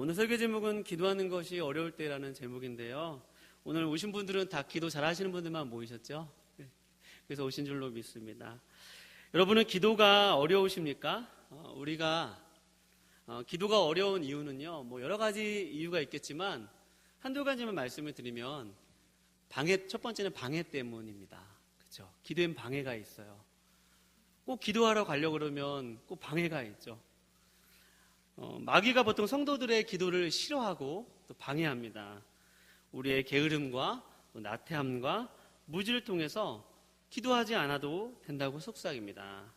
오늘 설교 제목은 기도하는 것이 어려울 때라는 제목인데요. 오늘 오신 분들은 다 기도 잘하시는 분들만 모이셨죠? 그래서 오신 줄로 믿습니다. 여러분은 기도가 어려우십니까? 우리가 기도가 어려운 이유는요, 여러 가지 이유가 있겠지만 한두 가지만 말씀을 드리면 첫 번째는 방해 때문입니다. 그렇죠? 기도엔 방해가 있어요. 꼭 기도하러 가려고 그러면 꼭 방해가 있죠. 마귀가 보통 성도들의 기도를 싫어하고 또 방해합니다. 우리의 게으름과 또 나태함과 무지를 통해서 기도하지 않아도 된다고 속삭입니다.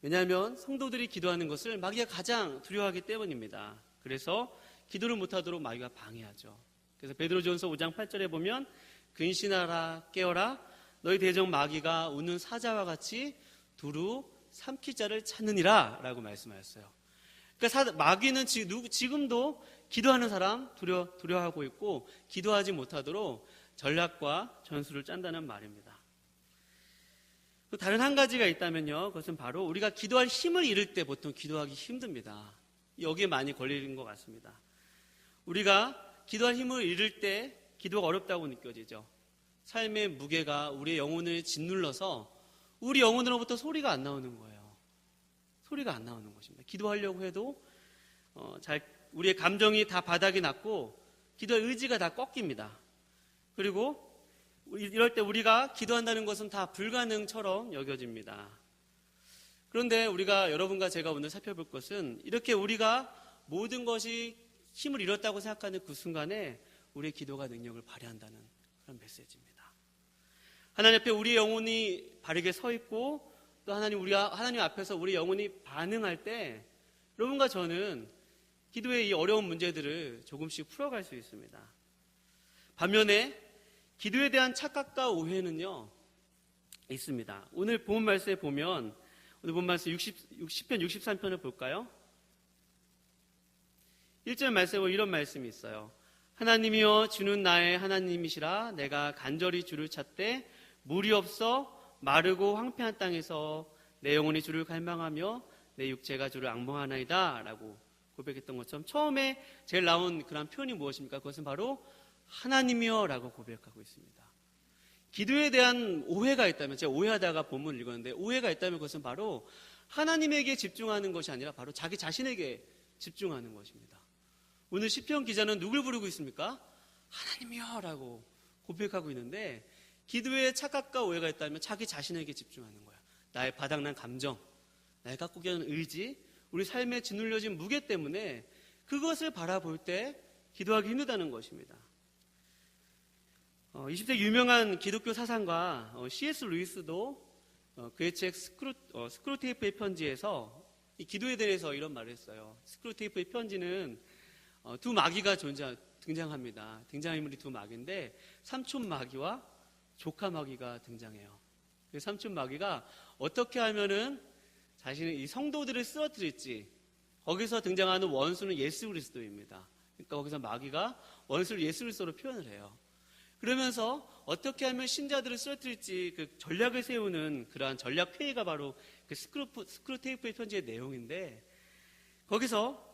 왜냐하면 성도들이 기도하는 것을 마귀가 가장 두려워하기 때문입니다. 그래서 기도를 못하도록 마귀가 방해하죠. 그래서 베드로전서 5장 8절에 보면 근신하라 깨어라 너희 대적 마귀가 웃는 사자와 같이 두루 삼킬 자를 찾느니라 라고 말씀하셨어요. 그러니까 마귀는 지금도 기도하는 사람 두려워하고 있고 기도하지 못하도록 전략과 전술을 짠다는 말입니다. 또 다른 한 가지가 있다면요, 그것은 바로 우리가 기도할 힘을 잃을 때 보통 기도하기 힘듭니다. 여기에 많이 걸리는 것 같습니다. 우리가 기도할 힘을 잃을 때 기도가 어렵다고 느껴지죠. 삶의 무게가 우리의 영혼을 짓눌러서 우리 영혼으로부터 소리가 안 나오는 거예요. 소리가 안 나오는 것입니다. 기도하려고 해도 우리의 감정이 다 바닥이 났고 기도의 의지가 다 꺾입니다. 그리고 이럴 때 우리가 기도한다는 것은 다 불가능처럼 여겨집니다. 그런데 우리가 여러분과 제가 오늘 살펴볼 것은 이렇게 우리가 모든 것이 힘을 잃었다고 생각하는 그 순간에 우리의 기도가 능력을 발휘한다는 그런 메시지입니다. 하나님 앞에 우리의 영혼이 바르게 서 있고 또 하나님 앞에서 우리 영혼이 반응할 때 여러분과 저는 기도의 이 어려운 문제들을 조금씩 풀어갈 수 있습니다. 반면에 기도에 대한 착각과 오해는요 있습니다. 오늘 본 말씀에 보면 오늘 본 말씀 10편 63편을 볼까요? 1절 말씀에 보면 이런 말씀이 있어요. 하나님이여 주는 나의 하나님이시라 내가 간절히 주를 찾되 물이 없어 마르고 황폐한 땅에서 내 영혼이 주를 갈망하며 내 육체가 주를 앙망하나이다 라고 고백했던 것처럼 처음에 제일 나온 그런 표현이 무엇입니까? 그것은 바로 하나님이여 라고 고백하고 있습니다. 기도에 대한 오해가 있다면, 제가 오해하다가 본문을 읽었는데 오해가 있다면 그것은 바로 하나님에게 집중하는 것이 아니라 바로 자기 자신에게 집중하는 것입니다. 오늘 시편 기자는 누굴 부르고 있습니까? 하나님이여 라고 고백하고 있는데 기도에 착각과 오해가 있다면 자기 자신에게 집중하는 거야. 나의 바닥난 감정, 나의 갖고 계는 의지, 우리 삶에 짓눌려진 무게 때문에 그것을 바라볼 때 기도하기 힘들다는 것입니다. 20세 유명한 기독교 사상가 C.S. 루이스도 그의 책 스크루테이프의 편지에서 이 기도에 대해서 이런 말을 했어요. 스크루테이프의 편지는 두 마귀가 등장합니다. 등장인물이 두 마귀인데 삼촌 마귀와 조카 마귀가 등장해요. 삼촌 마귀가 어떻게 하면은 자신의 이 성도들을 쓰러뜨릴지, 거기서 등장하는 원수는 예수 그리스도입니다. 그러니까 거기서 마귀가 원수를 예수 그리스도로 표현을 해요. 그러면서 어떻게 하면 신자들을 쓰러뜨릴지 그 전략을 세우는 그러한 전략 회의가 바로 그 스크루테이프의 편지의 내용인데, 거기서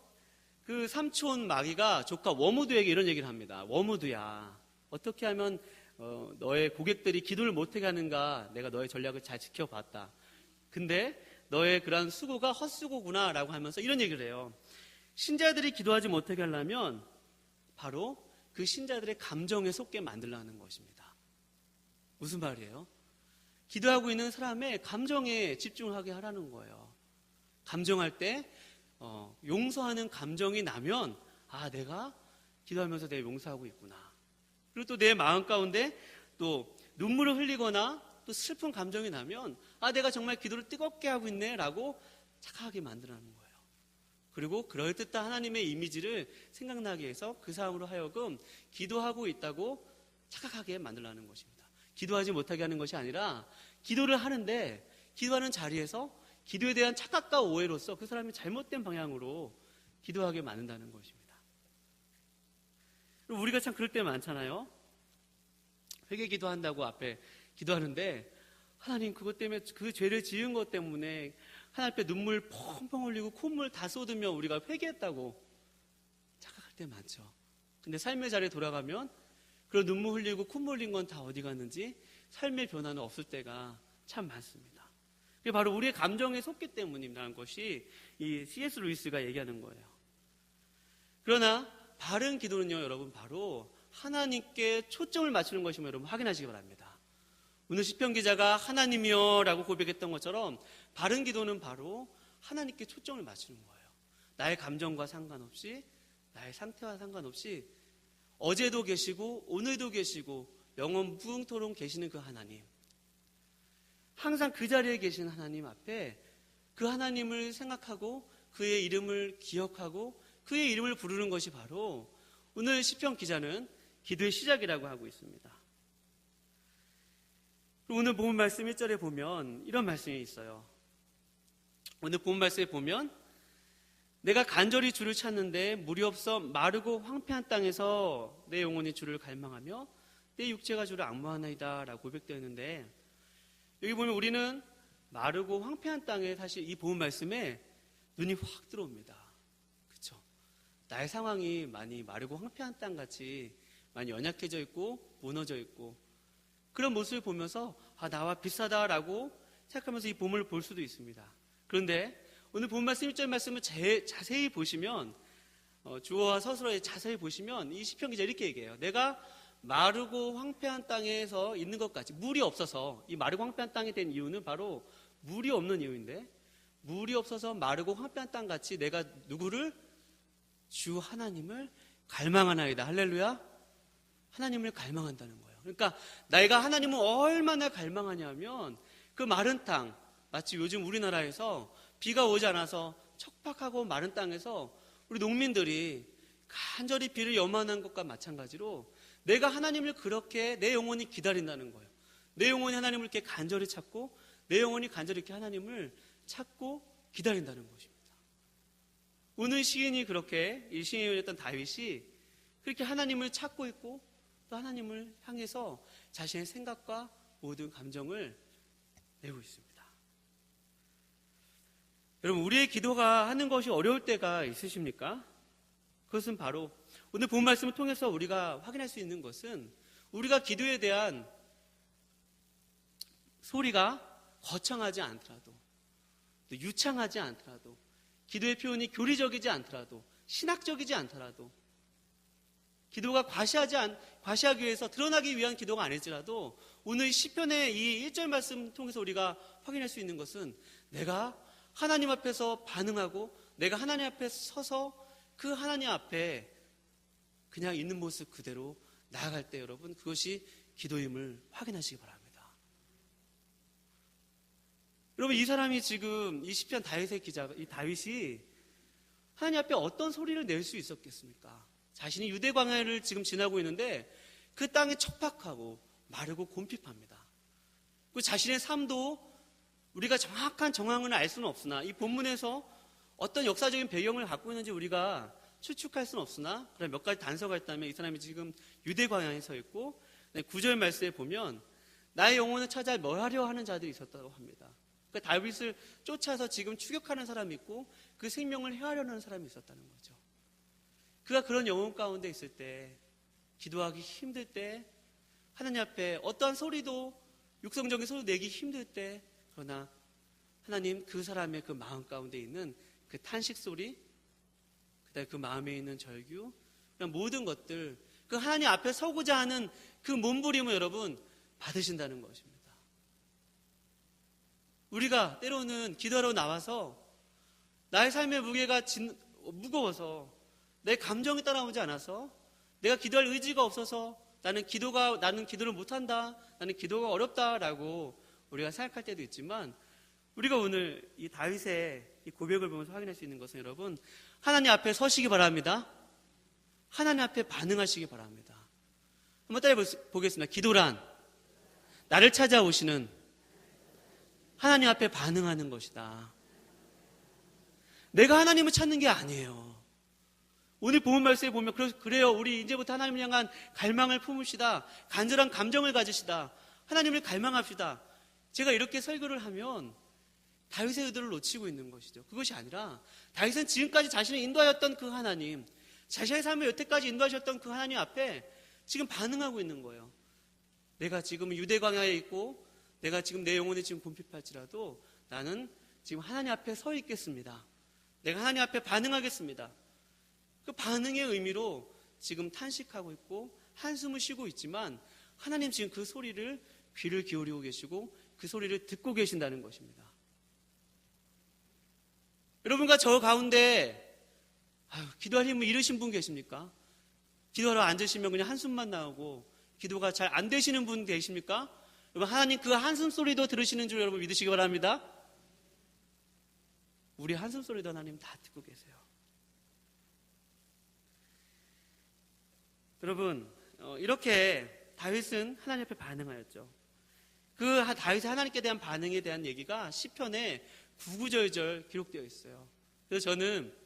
그 삼촌 마귀가 조카 워무드에게 이런 얘기를 합니다. 워무드야, 어떻게 하면 너의 고객들이 기도를 못하게 하는가 내가 너의 전략을 잘 지켜봤다. 근데 너의 그러한 수고가 헛수고구나 라고 하면서 이런 얘기를 해요. 신자들이 기도하지 못하게 하려면 바로 그 신자들의 감정에 속게 만들라는 것입니다. 무슨 말이에요? 기도하고 있는 사람의 감정에 집중하게 하라는 거예요. 감정할 때 용서하는 감정이 나면 내가 기도하면서 내가 용서하고 있구나. 그리고 또 내 마음 가운데 또 눈물을 흘리거나 또 슬픈 감정이 나면 내가 정말 기도를 뜨겁게 하고 있네 라고 착각하게 만들라는 거예요. 그리고 그럴듯한 하나님의 이미지를 생각나게 해서 그 사람으로 하여금 기도하고 있다고 착각하게 만들라는 것입니다. 기도하지 못하게 하는 것이 아니라 기도를 하는데 기도하는 자리에서 기도에 대한 착각과 오해로서 그 사람이 잘못된 방향으로 기도하게 만든다는 것입니다. 우리가 참 그럴 때 많잖아요. 회개 기도한다고 앞에 기도하는데 하나님 그것 때문에 그 죄를 지은 것 때문에 하나님 앞에 눈물 펑펑 흘리고 콧물 다 쏟으며 우리가 회개했다고 때 많죠. 근데 삶의 자리에 돌아가면 그런 눈물 흘리고 콧물 흘린 건 다 어디 갔는지 삶의 변화는 없을 때가 참 많습니다. 그게 바로 우리의 감정에 속기 때문이라는 것이 이 C.S. 루이스가 얘기하는 거예요. 그러나 바른 기도는요, 여러분, 바로 하나님께 초점을 맞추는 것임을 여러분 확인하시기 바랍니다. 오늘 시편 기자가 하나님이여 라고 고백했던 것처럼 바른 기도는 바로 하나님께 초점을 맞추는 거예요. 나의 감정과 상관없이, 나의 상태와 상관없이 어제도 계시고 오늘도 계시고 영원 무궁토록 계시는 그 하나님, 항상 그 자리에 계신 하나님 앞에 그 하나님을 생각하고 그의 이름을 기억하고 그의 이름을 부르는 것이 바로 오늘 시편 기자는 기도의 시작이라고 하고 있습니다. 오늘 본문 말씀 1절에 보면 이런 말씀이 있어요. 오늘 본문 말씀에 보면 내가 간절히 주를 찾는데 물이 없어 마르고 황폐한 땅에서 내 영혼이 주를 갈망하며 내 육체가 주를 앙모하나이다 라고 고백되어 있는데, 여기 보면 우리는 마르고 황폐한 땅에 사실 이 본문 말씀에 눈이 확 들어옵니다. 그렇죠? 나의 상황이 많이 마르고 황폐한 땅같이 많이 연약해져 있고 무너져 있고 그런 모습을 보면서 나와 비슷하다라고 생각하면서 이 본문을 볼 수도 있습니다. 그런데 오늘 본 말씀 1절 말씀을 자세히 보시면 주어와 서술어에 자세히 보시면 이 시편 기자 이렇게 얘기해요. 내가 마르고 황폐한 땅에서 있는 것 같이, 물이 없어서, 이 마르고 황폐한 땅이 된 이유는 바로 물이 없는 이유인데, 물이 없어서 마르고 황폐한 땅같이 내가 누구를? 주 하나님을 갈망하나이다. 할렐루야. 하나님을 갈망한다는 거예요. 그러니까 내가 하나님을 얼마나 갈망하냐면 그 마른 땅, 마치 요즘 우리나라에서 비가 오지 않아서 척박하고 마른 땅에서 우리 농민들이 간절히 비를 염원한 것과 마찬가지로 내가 하나님을 그렇게 내 영혼이 기다린다는 거예요. 내 영혼이 하나님을 이렇게 간절히 찾고 내 영혼이 간절히 이렇게 하나님을 찾고 기다린다는 것입니다. 오늘 시인이 그렇게, 이 시인이었던 다윗이 그렇게 하나님을 찾고 있고 또 하나님을 향해서 자신의 생각과 모든 감정을 내고 있습니다. 여러분, 우리의 기도가 하는 것이 어려울 때가 있으십니까? 그것은 바로 오늘 본 말씀을 통해서 우리가 확인할 수 있는 것은 우리가 기도에 대한 소리가 거창하지 않더라도, 또 유창하지 않더라도, 기도의 표현이 교리적이지 않더라도, 신학적이지 않더라도, 기도가 과시하기 위해서 드러나기 위한 기도가 아닐지라도 오늘 시편의 이 1절 말씀 통해서 우리가 확인할 수 있는 것은 내가 하나님 앞에서 반응하고 내가 하나님 앞에 서서 그 하나님 앞에 그냥 있는 모습 그대로 나아갈 때 여러분, 그것이 기도임을 확인하시기 바랍니다. 여러분, 이 사람이 지금 이 시편 다윗의 기자, 이 다윗이 하나님 앞에 어떤 소리를 낼 수 있었겠습니까? 자신이 유대 광야를 지금 지나고 있는데 그 땅이 척박하고 마르고 곰핍합니다. 그 자신의 삶도 우리가 정확한 정황을 알 수는 없으나 이 본문에서 어떤 역사적인 배경을 갖고 있는지 우리가 추측할 수는 없으나 그런 몇 가지 단서가 있다면 이 사람이 지금 유대 광야에 서 있고 9절 말씀에 보면 나의 영혼을 찾아 멸하려 하는 자들이 있었다고 합니다. 그 다윗을 쫓아서 지금 추격하는 사람이 있고 그 생명을 해하려는 사람이 있었다는 거죠. 그가 그런 영혼 가운데 있을 때, 기도하기 힘들 때, 하나님 앞에 어떠한 소리도, 육성적인 소리도 내기 힘들 때, 그러나 하나님 그 사람의 그 마음 가운데 있는 그 탄식 소리, 그다음에 그 마음에 있는 절규, 그런 모든 것들, 그 하나님 앞에 서고자 하는 그 몸부림을 여러분 받으신다는 것입니다. 우리가 때로는 기도하러 나와서 나의 삶의 무게가 무거워서 내 감정이 따라오지 않아서 내가 기도할 의지가 없어서 나는 기도를 못한다, 나는 기도가 어렵다라고 우리가 생각할 때도 있지만, 우리가 오늘 이 다윗의 이 고백을 보면서 확인할 수 있는 것은 여러분, 하나님 앞에 서시기 바랍니다. 하나님 앞에 반응하시기 바랍니다. 한번 따라 보겠습니다. 기도란 나를 찾아오시는 하나님 앞에 반응하는 것이다. 내가 하나님을 찾는 게 아니에요. 오늘 본문 말씀에 보면 그래요. 우리 이제부터 하나님을 향한 갈망을 품읍시다. 간절한 감정을 가지시다. 하나님을 갈망합시다. 제가 이렇게 설교를 하면 다윗의 의도를 놓치고 있는 것이죠. 그것이 아니라 다윗은 지금까지 자신을 인도하였던 그 하나님, 자신의 삶을 여태까지 인도하셨던 그 하나님 앞에 지금 반응하고 있는 거예요. 내가 지금 유대 광야에 있고 내가 지금 내 영혼이 지금 곰핍할지라도 나는 지금 하나님 앞에 서 있겠습니다. 내가 하나님 앞에 반응하겠습니다. 그 반응의 의미로 지금 탄식하고 있고 한숨을 쉬고 있지만 하나님 지금 그 소리를 귀를 기울이고 계시고 그 소리를 듣고 계신다는 것입니다. 여러분과 저 가운데 기도할 힘을 잃으신 분 계십니까? 기도하러 앉으시면 그냥 한숨만 나오고 기도가 잘 안 되시는 분 계십니까? 여러분, 하나님 그 한숨 소리도 들으시는 줄 여러분 믿으시기 바랍니다. 우리 한숨 소리도 하나님 다 듣고 계세요. 여러분, 이렇게 다윗은 하나님 앞에 반응하였죠. 그 다윗의 하나님께 대한 반응에 대한 얘기가 시편에 구구절절 기록되어 있어요. 그래서 저는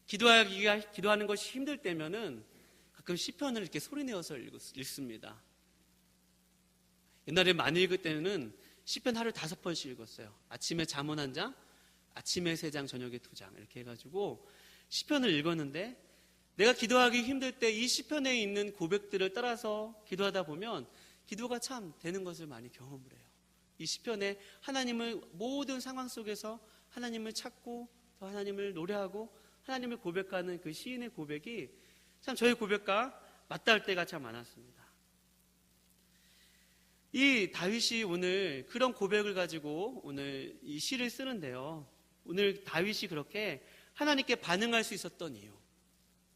기도하는 것이 힘들 때면은 가끔 시편을 이렇게 소리내어서 읽습니다. 옛날에 많이 읽을 때는 시편 하루 5번씩 읽었어요. 아침에 잠언 1장, 아침에 3장, 저녁에 2장 이렇게 해가지고 시편을 읽었는데 내가 기도하기 힘들 때 이 시편에 있는 고백들을 따라서 기도하다 보면 기도가 참 되는 것을 많이 경험을 해요. 이 시편에 하나님을 모든 상황 속에서 하나님을 찾고 또 하나님을 노래하고 하나님을 고백하는 그 시인의 고백이 참 저의 고백과 맞닿을 때가 참 많았습니다. 이 다윗이 오늘 그런 고백을 가지고 오늘 이 시를 쓰는데요. 오늘 다윗이 그렇게 하나님께 반응할 수 있었던 이유,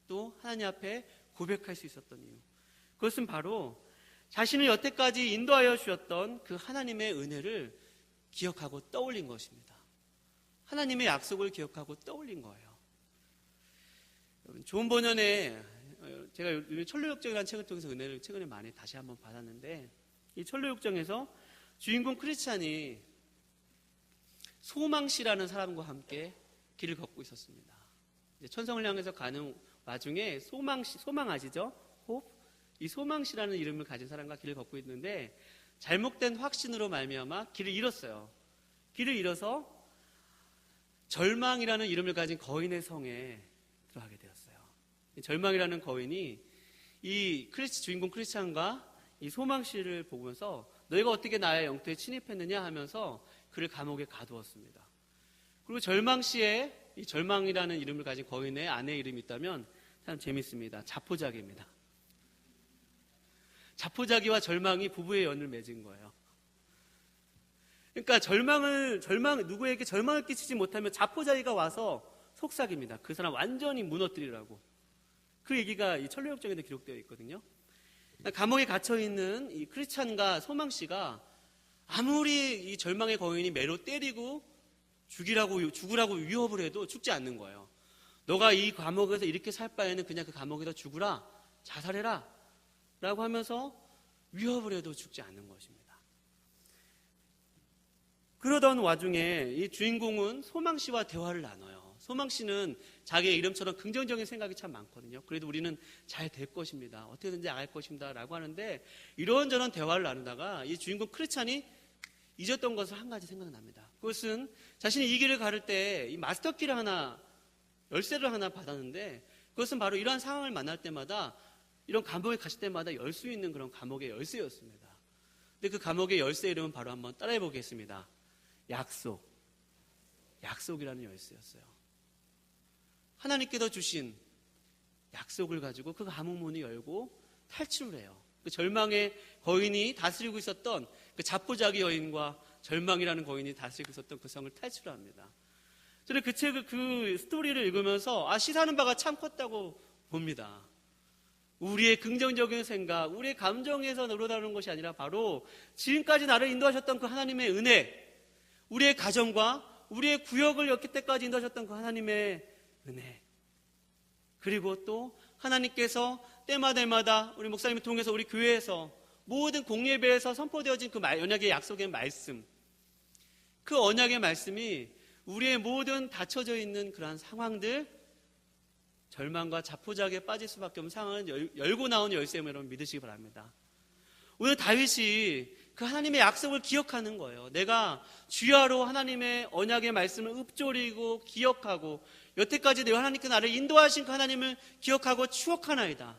또 하나님 앞에 고백할 수 있었던 이유, 그것은 바로 자신을 여태까지 인도하여 주셨던 그 하나님의 은혜를 기억하고 떠올린 것입니다. 하나님의 약속을 기억하고 떠올린 거예요. 좋은 번연에 제가 철로역정이라는 책을 통해서 은혜를 최근에 많이 다시 한번 받았는데 이 철로역정에서 주인공 크리스찬이 소망씨라는 사람과 함께 길을 걷고 있었습니다. 이제 천성을 향해서 가는 와중에 소망 아시죠? 홉? 이 소망씨라는 이름을 가진 사람과 길을 걷고 있는데 잘못된 확신으로 말미암아 길을 잃었어요. 길을 잃어서 절망이라는 이름을 가진 거인의 성에 들어가게 되었어요. 이 절망이라는 거인이 이 주인공 크리스찬과 이 소망씨를 보면서 너희가 어떻게 나의 영토에 침입했느냐 하면서 그를 감옥에 가두었습니다. 그리고 절망씨의 이 절망이라는 이름을 가진 거인의 아내 이름이 있다면 참 재밌습니다. 자포자기입니다. 자포자기와 절망이 부부의 연을 맺은 거예요. 그러니까 누구에게 절망을 끼치지 못하면 자포자기가 와서 속삭입니다. 그 사람 완전히 무너뜨리라고. 그 얘기가 이 철로역정에도 기록되어 있거든요. 감옥에 갇혀있는 이 크리스찬과 소망씨가 아무리 이 절망의 거인이 매로 때리고 죽으라고 위협을 해도 죽지 않는 거예요. 너가 이 감옥에서 이렇게 살 바에는 그냥 그 감옥에서 죽으라, 자살해라 라고 하면서 위협을 해도 죽지 않는 것입니다. 그러던 와중에 이 주인공은 소망씨와 대화를 나눠요. 소망씨는 자기의 이름처럼 긍정적인 생각이 참 많거든요. 그래도 우리는 잘 될 것입니다. 어떻게든지 나갈 것입니다. 라고 하는데 이런저런 대화를 나누다가 이 주인공 크리스찬이 잊었던 것을 한 가지 생각납니다. 그것은 자신이 이 길을 가를 때 이 마스터키를 열쇠를 하나 받았는데 그것은 바로 이러한 상황을 만날 때마다 이런 감옥에 가실 때마다 열 수 있는 그런 감옥의 열쇠였습니다. 근데 그 감옥의 열쇠 이름은 바로 한번 따라해 보겠습니다. 약속이라는 열쇠였어요. 하나님께서 주신 약속을 가지고 그 감옥 문이 열고 탈출을 해요. 그 절망의 거인이 다스리고 있었던 그 자포자기 여인과 절망이라는 거인이 다스리고 있었던 그 성을 탈출합니다. 저는 그 스토리를 읽으면서 시사하는 바가 참 컸다고 봅니다. 우리의 긍정적인 생각, 우리의 감정에서 늘어나는 것이 아니라 바로 지금까지 나를 인도하셨던 그 하나님의 은혜, 우리의 가정과 우리의 구역을 여태까지 인도하셨던 그 하나님의 은혜, 그리고 또 하나님께서 때마다 우리 목사님을 통해서 우리 교회에서 모든 공예배에서 선포되어진 그 언약의 약속의 말씀, 그 언약의 말씀이 우리의 모든 닫혀져 있는 그러한 상황들, 절망과 자포자기에 빠질 수밖에 없는 상황을 열고 나온 열쇠임을 여러분 믿으시기 바랍니다. 오늘 다윗이 그 하나님의 약속을 기억하는 거예요. 내가 주야로 하나님의 언약의 말씀을 읊조리고 기억하고 여태까지 내가 하나님께 나를 인도하신 그 하나님을 기억하고 추억하나이다.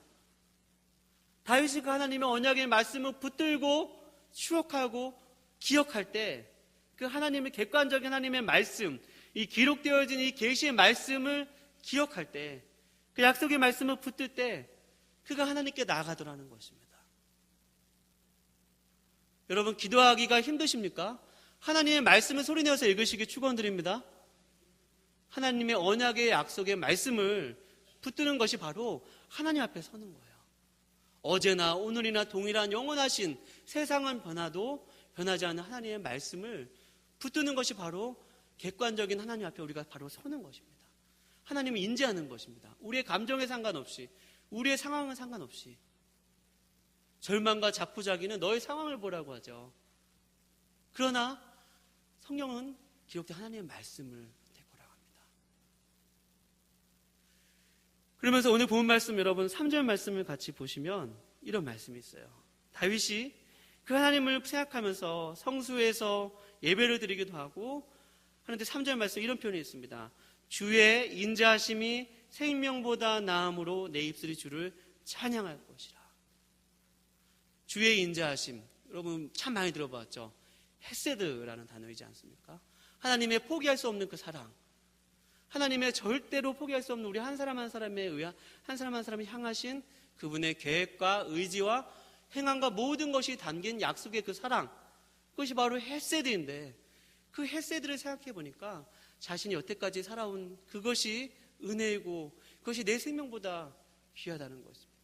다윗이 그 하나님의 언약의 말씀을 붙들고 추억하고 기억할 때 그 하나님의 객관적인 하나님의 말씀, 이 기록되어진 이 계시의 말씀을 기억할 때, 그 약속의 말씀을 붙들 때 그가 하나님께 나아가더라는 것입니다. 여러분, 기도하기가 힘드십니까? 하나님의 말씀을 소리내어서 읽으시기 축원드립니다. 하나님의 언약의 약속의 말씀을 붙드는 것이 바로 하나님 앞에 서는 거예요. 어제나 오늘이나 동일한 영원하신, 세상은 변화도 변하지 않는 하나님의 말씀을 붙드는 것이 바로 객관적인 하나님 앞에 우리가 바로 서는 것입니다. 하나님을 인지하는 것입니다. 우리의 감정에 상관없이, 우리의 상황에 상관없이. 절망과 자포자기는 너의 상황을 보라고 하죠. 그러나 성경은 기록된 하나님의 말씀을 되돌아갑니다. 그러면서 오늘 본 말씀, 여러분 3절 말씀을 같이 보시면 이런 말씀이 있어요. 다윗이 그 하나님을 생각하면서 성수에서 예배를 드리기도 하고 하는데 3절 말씀 이런 표현이 있습니다. 주의 인자하심이 생명보다 나음으로 내 입술이 주를 찬양할 것이라. 주의 인자하심, 여러분 참 많이 들어봤죠. 헤세드라는 단어이지 않습니까? 하나님의 포기할 수 없는 그 사랑, 하나님의 절대로 포기할 수 없는 우리 한 사람 한 사람에 의한, 한 사람 한 사람을 향하신 그분의 계획과 의지와 행함과 모든 것이 담긴 약속의 그 사랑, 그것이 바로 헤세드인데, 그 헤세드를 생각해 보니까 자신이 여태까지 살아온 그것이 은혜이고 그것이 내 생명보다 귀하다는 것입니다.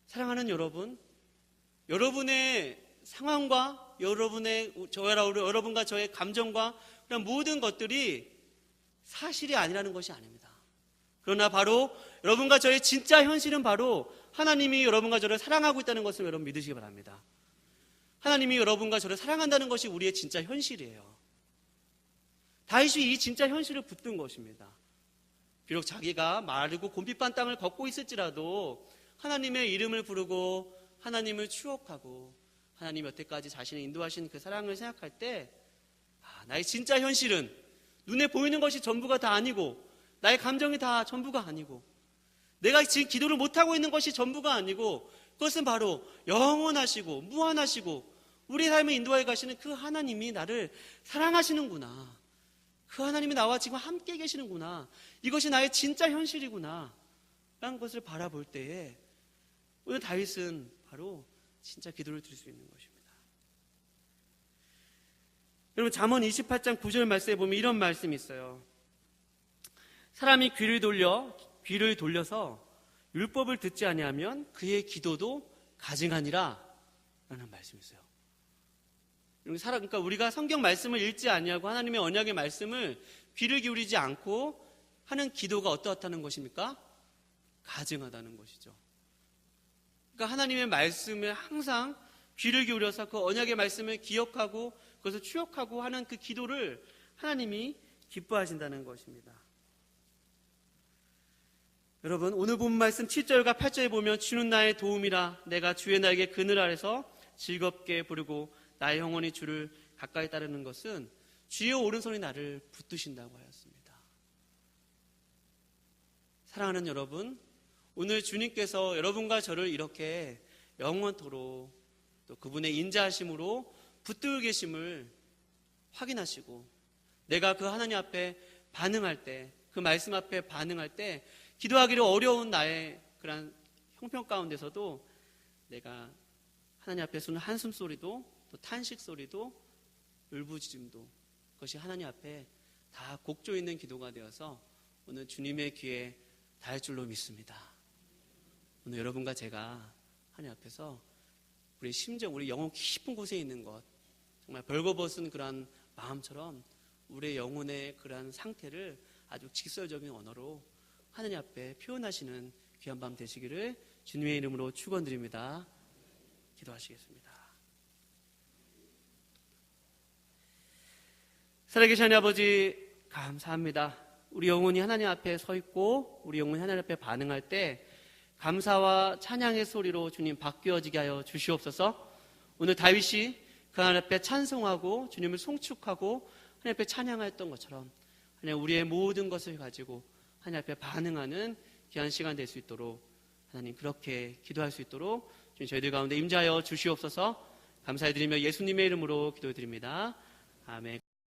사랑하는 여러분, 여러분의 상황과 여러분과 저의 감정과 그런 모든 것들이 사실이 아니라는 것이 아닙니다. 그러나 바로 여러분과 저의 진짜 현실은 바로 하나님이 여러분과 저를 사랑하고 있다는 것을 여러분 믿으시기 바랍니다. 하나님이 여러분과 저를 사랑한다는 것이 우리의 진짜 현실이에요. 다윗이 이 진짜 현실을 붙든 것입니다. 비록 자기가 마르고 곰핍한 땅을 걷고 있을지라도 하나님의 이름을 부르고 하나님을 추억하고 하나님 여태까지 자신을 인도하신 그 사랑을 생각할 때 나의 진짜 현실은 눈에 보이는 것이 전부가 다 아니고 나의 감정이 다 전부가 아니고 내가 지금 기도를 못하고 있는 것이 전부가 아니고 그것은 바로 영원하시고 무한하시고 우리 삶을 인도해 가시는 그 하나님이 나를 사랑하시는구나. 그 하나님이 나와 지금 함께 계시는구나. 이것이 나의 진짜 현실이구나 라는 것을 바라볼 때에 오늘 다윗은 바로 진짜 기도를 드릴 수 있는 것입니다. 여러분 잠언 28장 9절 말씀에 보면 이런 말씀이 있어요. 사람이 귀를 돌려서 율법을 듣지 아니하면 그의 기도도 가증하니라 라는 말씀이 있어요. 그러니까 우리가 성경 말씀을 읽지 아니하고 하나님의 언약의 말씀을 귀를 기울이지 않고 하는 기도가 어떠하다는 것입니까? 가증하다는 것이죠. 그러니까 하나님의 말씀에 항상 귀를 기울여서 그 언약의 말씀을 기억하고 그것을 추억하고 하는 그 기도를 하나님이 기뻐하신다는 것입니다. 여러분 오늘 본 말씀 7절과 8절에 보면 주는 나의 도움이라 내가 주의 날개 그늘 아래서 즐겁게 부르고 나의 영혼이 주를 가까이 따르는 것은 주의 오른손이 나를 붙드신다고 하였습니다. 사랑하는 여러분, 오늘 주님께서 여러분과 저를 이렇게 영원토록 또 그분의 인자하심으로 붙들고 계심을 확인하시고 내가 그 하나님 앞에 반응할 때, 그 말씀 앞에 반응할 때 기도하기를 어려운 나의 그런 형편 가운데서도 내가 하나님 앞에 쏘는 한숨 소리도 또 탄식 소리도 울부짖음도 그것이 하나님 앞에 다 곡조 있는 기도가 되어서 오늘 주님의 귀에 닿을 줄로 믿습니다. 오늘 여러분과 제가 하나님 앞에서 우리 심정, 우리 영혼 깊은 곳에 있는 것 정말 벌거벗은 그러한 마음처럼 우리의 영혼의 그러한 상태를 아주 직설적인 언어로 하나님 앞에 표현하시는 귀한 밤 되시기를 주님의 이름으로 축원드립니다. 기도하시겠습니다. 살아계신 하나님 아버지 감사합니다. 우리 영혼이 하나님 앞에 서 있고 우리 영혼이 하나님 앞에 반응할 때 감사와 찬양의 소리로 주님 바뀌어지게 하여 주시옵소서. 오늘 다윗이 그 하나님 앞에 찬송하고 주님을 송축하고 하나님 앞에 찬양했던 것처럼 하나님 우리의 모든 것을 가지고 하나님 앞에 반응하는 귀한 시간 될 수 있도록 하나님 그렇게 기도할 수 있도록 저희들 가운데 임재하여 주시옵소서. 감사드리며 예수님의 이름으로 기도드립니다. 아멘.